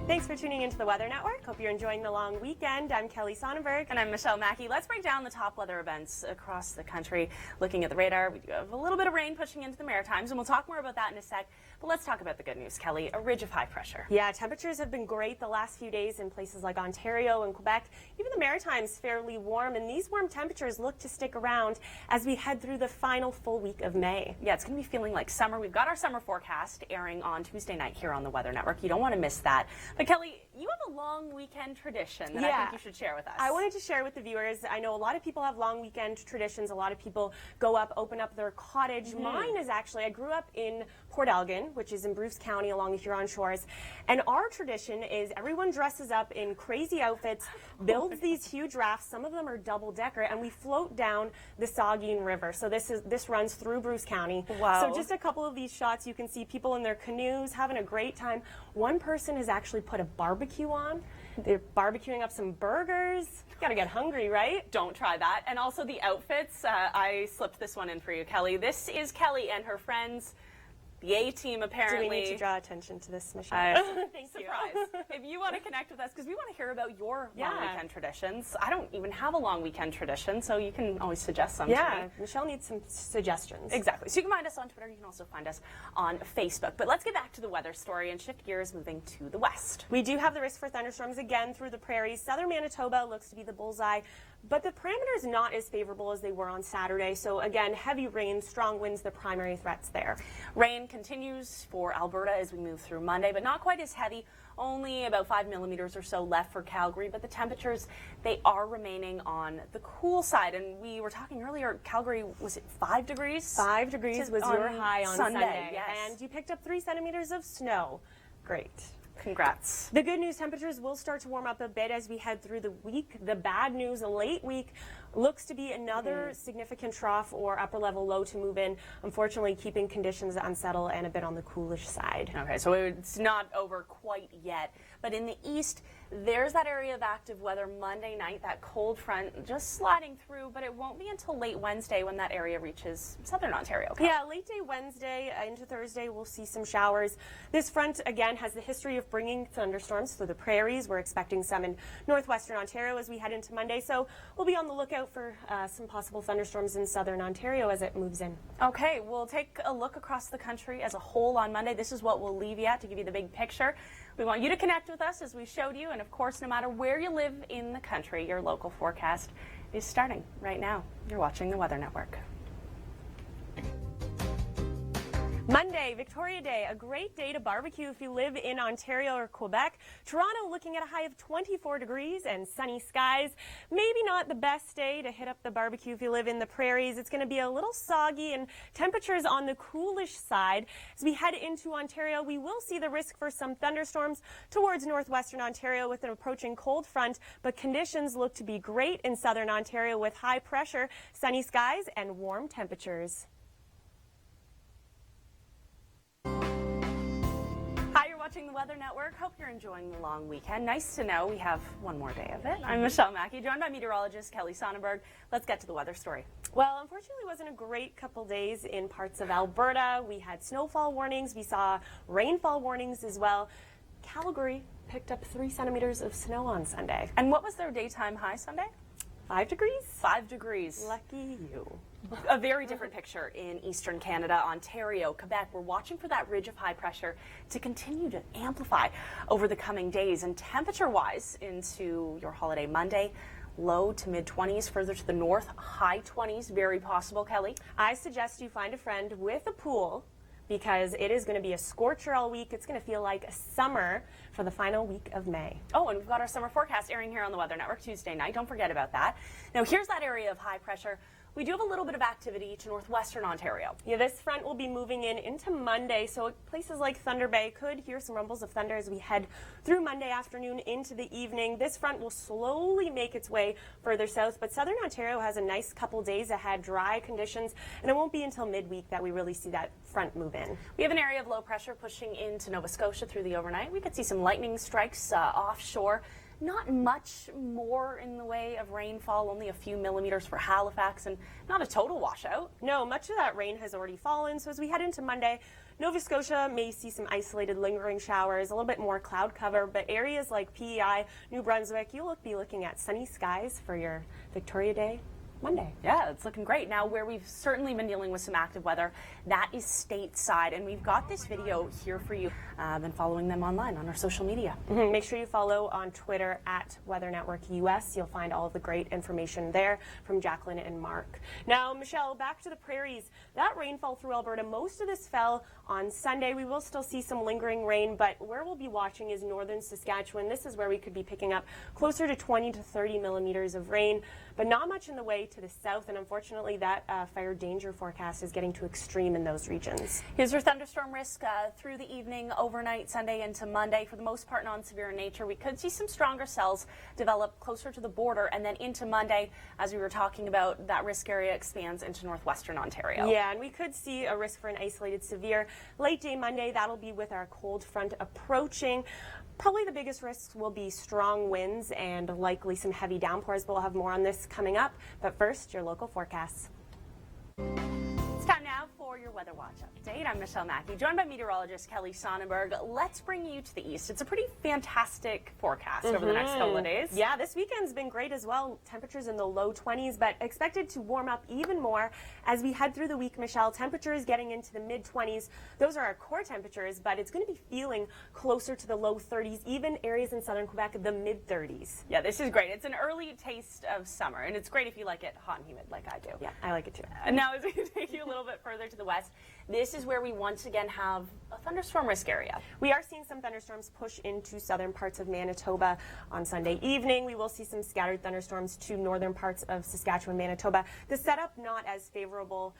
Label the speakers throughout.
Speaker 1: Thanks for tuning into the Weather Network. Hope you're enjoying the long weekend. I'm Kelly Sonnenburg.
Speaker 2: And I'm Michelle Mackey. Let's break down the top weather events across the country. Looking at the radar, we do have a little bit of rain pushing into the Maritimes, and we'll talk more about that in a sec. But let's talk about the good news, Kelly. A ridge of high pressure.
Speaker 1: Yeah, temperatures have been great the last few days in places like Ontario and Quebec. Even the Maritimes fairly warm, and these warm temperatures look to stick around as we head through the final full week of May.
Speaker 2: Yeah, it's going to be feeling like summer. We've got our summer forecast airing on Tuesday night here on the Weather Network. You don't want to miss that. But Kelly, you have a long weekend tradition that I think you should share with us.
Speaker 1: I wanted to share with the viewers. I know a lot of people have long weekend traditions. A lot of people go up, open up their cottage. Mine is actually, I grew up in Port Elgin, which is in Bruce County along the Huron Shores. And our tradition is everyone dresses up in crazy outfits, builds these huge rafts. Some of them are double-decker, and we float down the Saugeen River. So this runs through Bruce County.
Speaker 2: Wow.
Speaker 1: So just a couple of these shots, you can see people in their canoes having a great time. One person has actually put a barbecue on. They're barbecuing up some burgers. Gotta get hungry, right?
Speaker 2: Don't try that. And also the outfits. I slipped this one in for you, Kelly. This is Kelly and her friends. The A-team, apparently.
Speaker 1: Do we need to draw attention to this, Michelle?
Speaker 2: Thank you. If you want to connect with us, because we want to hear about your long weekend traditions. I don't even have a long weekend tradition, so you can always suggest some to me.
Speaker 1: Michelle needs some suggestions.
Speaker 2: Exactly. So you can find us on Twitter. You can also find us on Facebook. But let's get back to the weather story and shift gears moving to the west.
Speaker 1: We do have the risk for thunderstorms again through the prairies. Southern Manitoba looks to be the bullseye, but the parameters not as favorable as they were on Saturday. So again, heavy rain, strong winds, the primary threats there.
Speaker 2: Rain continues for Alberta as we move through Monday, but not quite as heavy. Only about 5 millimeters or so left for Calgary, but the temperatures, they are remaining on the cool side. And we were talking earlier, Calgary, was it 5 degrees?
Speaker 1: 5 degrees was your high on Sunday.
Speaker 2: Yes.
Speaker 1: And you picked up 3 centimeters of snow. Great.
Speaker 2: Congrats.
Speaker 1: The good news, temperatures will start to warm up a bit as we head through the week. The bad news, a late week, looks to be another significant trough or upper level low to move in, unfortunately keeping conditions unsettled and a bit on the coolish side.
Speaker 2: Okay, so it's not over quite yet, but in the east, there's that area of active weather Monday night, that cold front just sliding through, but it won't be until late Wednesday when that area reaches southern Ontario.
Speaker 1: Yeah, late day Wednesday into Thursday, we'll see some showers. This front, again, has the history of bringing thunderstorms through the prairies. We're expecting some in northwestern Ontario as we head into Monday, so we'll be on the lookout for some possible thunderstorms in southern Ontario as it moves in.
Speaker 2: Okay, we'll take a look across the country as a whole on Monday. This is what we'll leave you at to give you the big picture. We want you to connect with us as we showed you, and of course, no matter where you live in the country, your local forecast is starting right now. You're watching the Weather Network.
Speaker 1: Monday, Victoria Day, a great day to barbecue if you live in Ontario or Quebec. Toronto looking at a high of 24 degrees and sunny skies. Maybe not the best day to hit up the barbecue if you live in the prairies. It's going to be a little soggy and temperatures on the coolish side. As we head into Ontario, we will see the risk for some thunderstorms towards northwestern Ontario with an approaching cold front, but conditions look to be great in southern Ontario with high pressure, sunny skies, and warm temperatures.
Speaker 2: Watching the Weather Network. Hope you're enjoying the long weekend. Nice to know we have one more day of it. I'm Michelle Mackey, joined by meteorologist Kelly Sonnenburg. Let's get to the weather story.
Speaker 1: Well, unfortunately, it wasn't a great couple days in parts of Alberta. We had snowfall warnings. We saw rainfall warnings as well. Calgary picked up 3 centimeters of snow on Sunday.
Speaker 2: And what was their daytime high Sunday?
Speaker 1: 5 degrees?
Speaker 2: 5 degrees.
Speaker 1: Lucky you.
Speaker 2: A very different picture in eastern Canada, Ontario, Quebec. We're watching for that ridge of high pressure to continue to amplify over the coming days. And temperature-wise into your holiday Monday, low to mid-20s. Further to the north, high 20s, very possible, Kelly.
Speaker 1: I suggest you find a friend with a pool because it is going to be a scorcher all week. It's going to feel like summer for the final week of May.
Speaker 2: Oh, and we've got our summer forecast airing here on the Weather Network Tuesday night. Don't forget about that. Now, here's that area of high pressure. We do have a little bit of activity to northwestern Ontario.
Speaker 1: Yeah, this front will be moving in into Monday, so places like Thunder Bay could hear some rumbles of thunder as we head through Monday afternoon into the evening. This front will slowly make its way further south, but southern Ontario has a nice couple days ahead, dry conditions, and it won't be until midweek that we really see that front move in.
Speaker 2: We have an area of low pressure pushing into Nova Scotia through the overnight. We could see some lightning strikes offshore. Not much more in the way of rainfall, only a few millimeters for Halifax, and not a total washout.
Speaker 1: No, much of that rain has already fallen, so as we head into Monday, Nova Scotia may see some isolated lingering showers, a little bit more cloud cover, but areas like PEI, New Brunswick, you'll be looking at sunny skies for your Victoria Day Monday.
Speaker 2: Yeah, it's looking great. Now, where we've certainly been dealing with some active weather, that is stateside, and we've got this video here for you. Been following them online on our social media.
Speaker 1: Make sure you follow on Twitter at Weather Network US. You'll find all of the great information there from Jacqueline and Mark. Now, Michelle, back to the prairies. That rainfall through Alberta, most of this fell on Sunday. We will still see some lingering rain, but where we'll be watching is northern Saskatchewan. This is where we could be picking up closer to 20 to 30 millimeters of rain, but not much in the way to the south, and unfortunately that fire danger forecast is getting too extreme in those regions.
Speaker 2: Here's your thunderstorm risk through the evening, overnight, Sunday into Monday. For the most part, non-severe in nature. We could see some stronger cells develop closer to the border, and then into Monday, as we were talking about, that risk area expands into northwestern Ontario.
Speaker 1: Yeah, and we could see a risk for an isolated severe late day Monday. That'll be with our cold front approaching. Probably the biggest risks will be strong winds and likely some heavy downpours, but we'll have more on this coming up. But first, your local forecasts.
Speaker 2: It's time now for your Weather Watch update. I'm Michelle Mackey, joined by meteorologist Kelly Sonnenburg. Let's bring you to the east. It's a pretty fantastic forecast over the next couple of days.
Speaker 1: Yeah, this weekend's been great as well. Temperatures in the low 20s, but expected to warm up even more as we head through the week, Michelle. Temperatures getting into the mid 20s. Those are our core temperatures, but it's going to be feeling closer to the low 30s, even areas in southern Quebec, the mid 30s.
Speaker 2: Yeah, this is great. It's an early taste of summer, and it's great if you like it hot and humid like I do.
Speaker 1: Yeah, I like it too.
Speaker 2: And now as we take you a little bit further to the west, this is where we once again have a thunderstorm risk area.
Speaker 1: We are seeing some thunderstorms push into southern parts of Manitoba on Sunday evening. We will see some scattered thunderstorms to northern parts of Saskatchewan, Manitoba. The setup not as favorable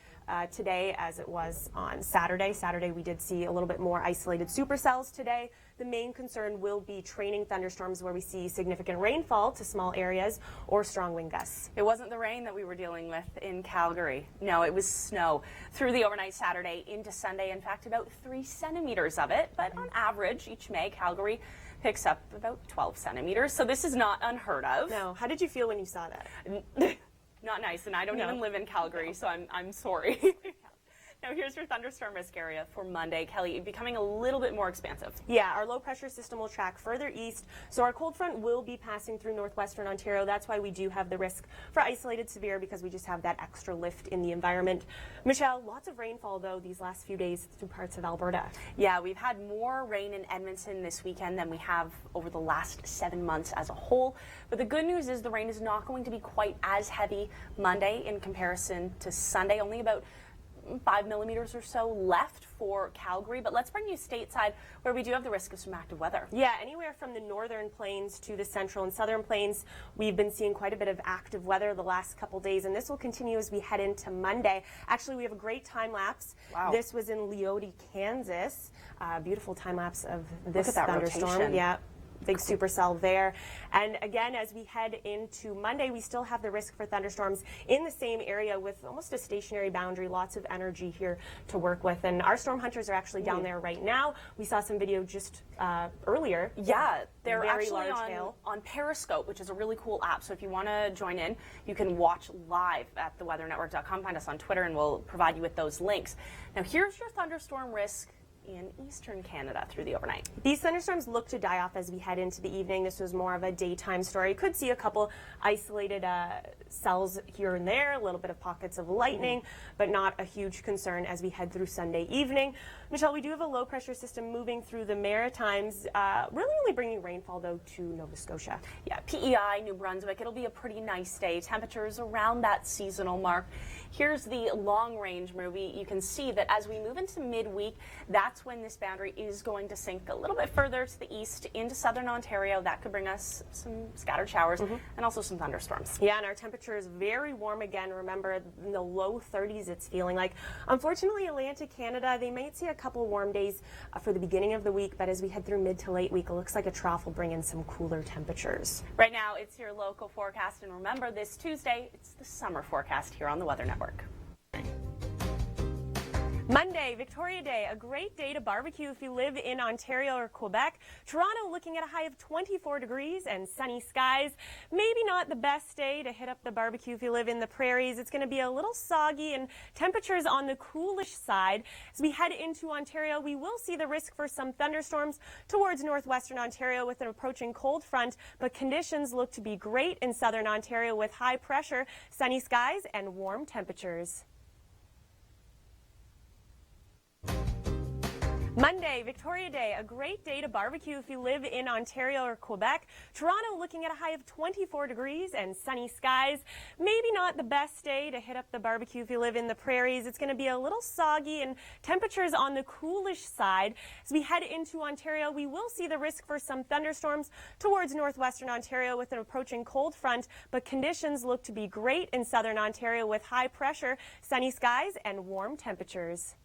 Speaker 1: today as it was on Saturday. Saturday we did see a little bit more isolated supercells today. The main concern will be training thunderstorms where we see significant rainfall to small areas or strong wind gusts.
Speaker 2: It wasn't the rain that we were dealing with in Calgary. No, it was snow through the overnight Saturday into Sunday. In fact, about 3 centimeters of it. But on average, each May, Calgary picks up about 12 centimeters. So this is not unheard of.
Speaker 1: No. How did you feel when you saw that?
Speaker 2: Not nice, and I don't even live in Calgary, so I'm sorry. Now here's your thunderstorm risk area for Monday. Kelly, becoming a little bit more expansive.
Speaker 1: Yeah, our low pressure system will track further east, so our cold front will be passing through northwestern Ontario. That's why we do have the risk for isolated severe, because we just have that extra lift in the environment. Michelle, lots of rainfall though these last few days through parts of Alberta.
Speaker 2: Yeah, we've had more rain in Edmonton this weekend than we have over the last 7 months as a whole. But the good news is the rain is not going to be quite as heavy Monday in comparison to Sunday. Only about 5 millimeters or so left for Calgary, but let's bring you stateside where we do have the risk of some active weather.
Speaker 1: Yeah, anywhere from the northern plains to the central and southern plains, we've been seeing quite a bit of active weather the last couple days, and this will continue as we head into Monday. Actually, we have a great time lapse.
Speaker 2: Wow.
Speaker 1: This was in Leoti, Kansas. Beautiful time lapse of this
Speaker 2: Look at that
Speaker 1: thunderstorm.
Speaker 2: rotation.
Speaker 1: Yeah. Big supercell there. And again, as we head into Monday, we still have the risk for thunderstorms in the same area with almost a stationary boundary, lots of energy here to work with. And our storm hunters are actually down there right now. We saw some video just earlier.
Speaker 2: Yeah, they're
Speaker 1: Very
Speaker 2: actually
Speaker 1: large hail.
Speaker 2: on Periscope, which is a really cool app. So if you want to join in, you can watch live at theweathernetwork.com. Find us on Twitter and we'll provide you with those links. Now here's your thunderstorm risk in eastern Canada through the overnight.
Speaker 1: These thunderstorms look to die off as we head into the evening. This was more of a daytime story. Could see a couple isolated cells here and there, a little bit of pockets of lightning, but not a huge concern as we head through Sunday evening. Michelle, we do have a low pressure system moving through the Maritimes, really only bringing rainfall though to Nova Scotia.
Speaker 2: Yeah, PEI, New Brunswick, it'll be a pretty nice day. Temperatures around that seasonal mark. Here's the long range movie. You can see that as we move into midweek, that's when this boundary is going to sink a little bit further to the east into southern Ontario. That could bring us some scattered showers and also some thunderstorms.
Speaker 1: Yeah, and our temperature is very warm again. Remember, in the low 30s it's feeling like. Unfortunately, Atlantic Canada, they might see a couple warm days for the beginning of the week, but as we head through mid to late week, it looks like a trough will bring in some cooler temperatures.
Speaker 2: Right now, it's your local forecast, and remember, this Tuesday, it's the summer forecast here on the Weather Network.
Speaker 1: Monday, Victoria Day, a great day to barbecue if you live in Ontario or Quebec. Toronto looking at a high of 24 degrees and sunny skies. Maybe not the best day to hit up the barbecue if you live in the prairies. It's going to be a little soggy and temperatures on the coolish side. As we head into Ontario, we will see the risk for some thunderstorms towards northwestern Ontario with an approaching cold front, but conditions look to be great in southern Ontario with high pressure, sunny skies, and warm temperatures. Monday, Victoria Day, a great day to barbecue if you live in Ontario or Quebec. Toronto looking at a high of 24 degrees and sunny skies. Maybe not the best day to hit up the barbecue if you live in the prairies. It's going to be a little soggy and temperatures on the coolish side. As we head into Ontario, we will see the risk for some thunderstorms towards northwestern Ontario with an approaching cold front, but conditions look to be great in southern Ontario with high pressure, sunny skies, and warm temperatures.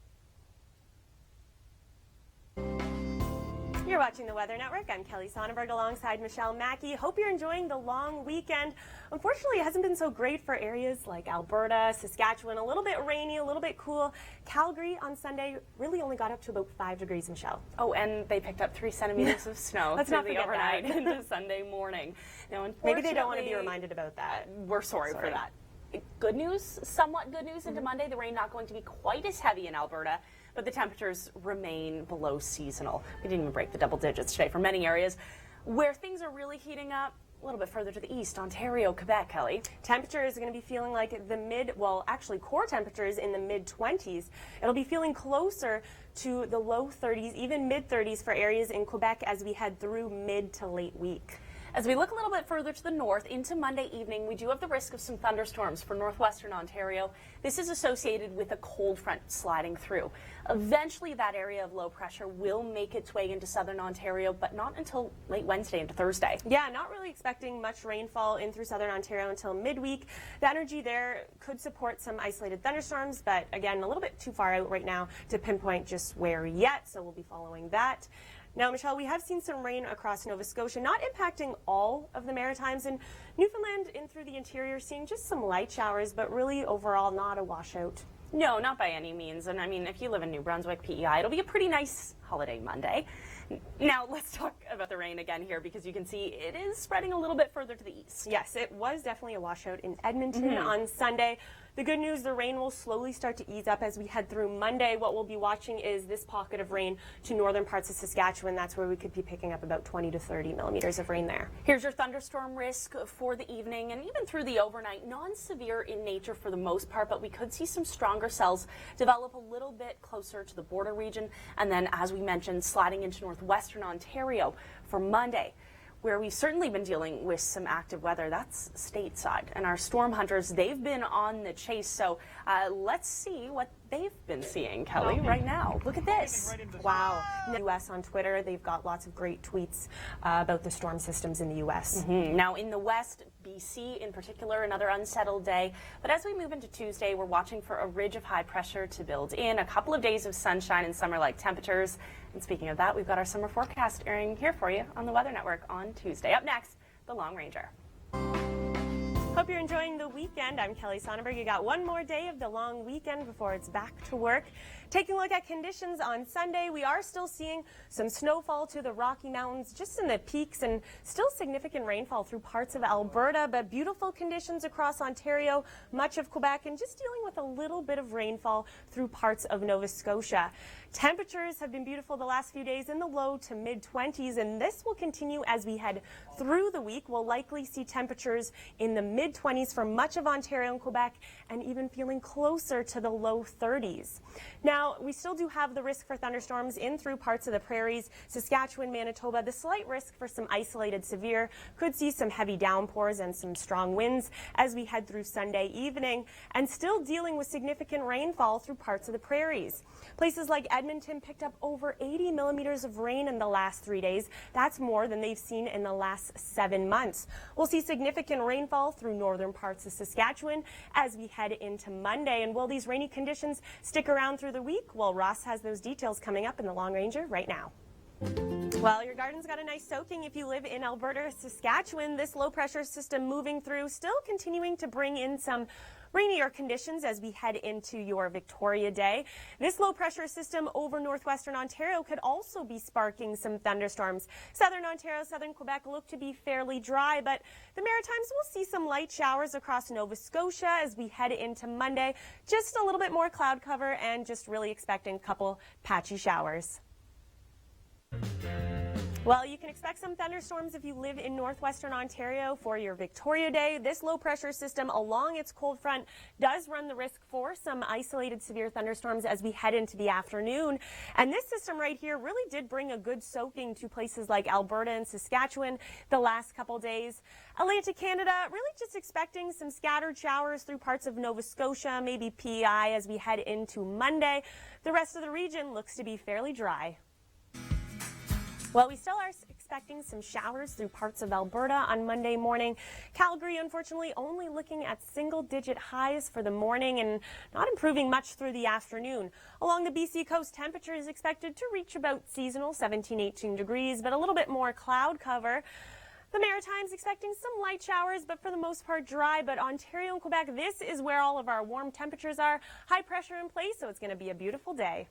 Speaker 1: You're watching the Weather Network. I'm Kelly Sonnenburg alongside Michelle Mackey. Hope you're enjoying the long weekend. Unfortunately, it hasn't been so great for areas like Alberta, Saskatchewan. A little bit rainy, a little bit cool. Calgary on Sunday really only got up to about 5 degrees, Michelle.
Speaker 2: Oh, and they picked up 3 centimeters of snow
Speaker 1: Let's
Speaker 2: through
Speaker 1: not
Speaker 2: the
Speaker 1: forget
Speaker 2: overnight
Speaker 1: that.
Speaker 2: into Sunday morning. Now,
Speaker 1: Maybe they don't want to be reminded about that.
Speaker 2: We're sorry for that. Good news, somewhat good news into Monday. The rain not going to be quite as heavy in Alberta, but the temperatures remain below seasonal. We didn't even break the double digits today for many areas. Where things are really heating up, a little bit further to the east, Ontario, Quebec, Kelly.
Speaker 1: Temperatures are going to be feeling like actually core temperatures in the mid-20s. It'll be feeling closer to the low 30s, even mid-30s for areas in Quebec as we head through mid to late week.
Speaker 2: As we look a little bit further to the north into Monday evening, we do have the risk of some thunderstorms for northwestern Ontario. This is associated with a cold front sliding through. Eventually, that area of low pressure will make its way into southern Ontario, but not until late Wednesday into Thursday.
Speaker 1: Yeah, not really expecting much rainfall in through southern Ontario until midweek. The energy there could support some isolated thunderstorms, but again, a little bit too far out right now to pinpoint just where yet, so we'll be following that. Now, Michelle, we have seen some rain across Nova Scotia, not impacting all of the Maritimes, and Newfoundland in through the interior seeing just some light showers, but really overall not a washout.
Speaker 2: No, not by any means. And I mean, if you live in New Brunswick, PEI, it'll be a pretty nice holiday Monday. Now, let's talk about the rain again here because you can see it is spreading a little bit further to the east.
Speaker 1: Yes, it was definitely a washout in Edmonton on Sunday. The good news, the rain will slowly start to ease up as we head through Monday. What we'll be watching is this pocket of rain to northern parts of Saskatchewan. That's where we could be picking up about 20 to 30 millimeters of rain there.
Speaker 2: Here's your thunderstorm risk for the evening and even through the overnight. Non-severe in nature for the most part, but we could see some stronger cells develop a little bit closer to the border region. And then, as we mentioned, sliding into northwestern Ontario for Monday, where we've certainly been dealing with some active weather. That's stateside. And our storm hunters, they've been on the chase. So let's see what they've been seeing, Kelly, right now. Look at this.
Speaker 1: Wow. In the U.S. on Twitter, they've got lots of great tweets about the storm systems in the U.S.
Speaker 2: Now, in the west, BC in particular, another unsettled day. But as we move into Tuesday, we're watching for a ridge of high pressure to build in, a couple of days of sunshine and summer-like temperatures. And speaking of that, we've got our summer forecast airing here for you on the Weather Network on Tuesday. Up next, the Long Ranger.
Speaker 1: Hope you're enjoying the weekend. I'm Kelly Sonnenburg. You got one more day of the long weekend before it's back to work. Taking a look at conditions on Sunday, we are still seeing some snowfall to the Rocky Mountains, just in the peaks, and still significant rainfall through parts of Alberta, but beautiful conditions across Ontario, much of Quebec, and just dealing with a little bit of rainfall through parts of Nova Scotia. Temperatures have been beautiful the last few days in the low to mid-20s, and this will continue as we head through the week. We'll likely see temperatures in the mid-20s for much of Ontario and Quebec, and even feeling closer to the low 30s. Now, we still do have the risk for thunderstorms in through parts of the prairies, Saskatchewan, Manitoba. The slight risk for some isolated severe. Could see some heavy downpours and some strong winds as we head through Sunday evening, and still dealing with significant rainfall through parts of the prairies. Places like Edmonton picked up over 80 millimeters of rain in the last 3 days. That's more than they've seen in the last 7 months. We'll see significant rainfall through northern parts of Saskatchewan as we head into Monday. And will these rainy conditions stick around through the week? Well, Ross has those details coming up in the Long Ranger right now. Well, your garden's got a nice soaking if you live in Alberta or Saskatchewan. This low pressure system moving through, still continuing to bring in some Rainier conditions as we head into your Victoria Day. This low pressure system over northwestern Ontario could also be sparking some thunderstorms. Southern Ontario, southern Quebec look to be fairly dry, but the Maritimes will see some light showers across Nova Scotia as we head into Monday. Just a little bit more cloud cover and just really expecting a couple patchy showers. Well, you can expect some thunderstorms if you live in northwestern Ontario for your Victoria Day. This low pressure system along its cold front does run the risk for some isolated severe thunderstorms as we head into the afternoon. And this system right here really did bring a good soaking to places like Alberta and Saskatchewan the last couple days. Atlantic Canada, really just expecting some scattered showers through parts of Nova Scotia, maybe PEI as we head into Monday. The rest of the region looks to be fairly dry. Well, we still are expecting some showers through parts of Alberta on Monday morning. Calgary, unfortunately, only looking at single-digit highs for the morning and not improving much through the afternoon. Along the BC coast, temperature is expected to reach about seasonal 17-18 degrees, but a little bit more cloud cover. The Maritimes expecting some light showers, but for the most part dry. But Ontario and Quebec, this is where all of our warm temperatures are. High pressure in place, so it's going to be a beautiful day.